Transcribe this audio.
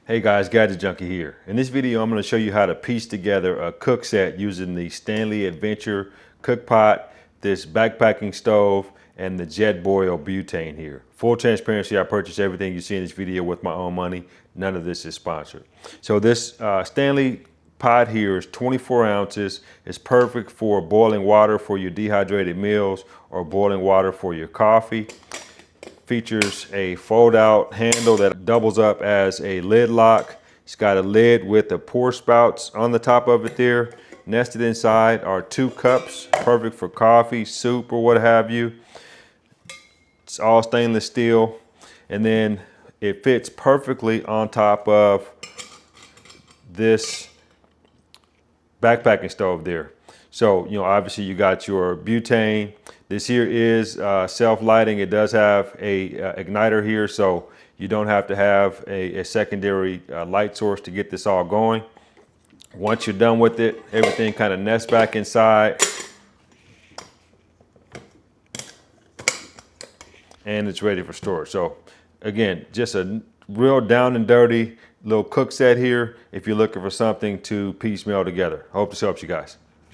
Hey guys, Gadget Junkie here. In this video, I'm going to show you how to piece together a cook set using the Stanley Adventure cook pot, this backpacking stove, and the Jetboil butane here. Full transparency, I purchased everything you see in this video with my own money. None of this is sponsored. So this Stanley pot here is 24 ounces. It's perfect for boiling water for your dehydrated meals or boiling water for your coffee. Features a fold-out handle that doubles up as a lid lock. It's got a lid with the pour spouts on the top of it there. Nested inside are 2 cups, perfect for coffee, soup, or what have you. It's all stainless steel. And then it fits perfectly on top of this backpacking stove there. So, obviously you got your butane. This here is self-lighting. It does have a igniter here, so you don't have to have a secondary light source to get this all going. Once you're done with it, everything kind of nests back inside. And it's ready for storage. So again, just a real down and dirty little cook set here if you're looking for something to piecemeal together. I hope this helps you guys.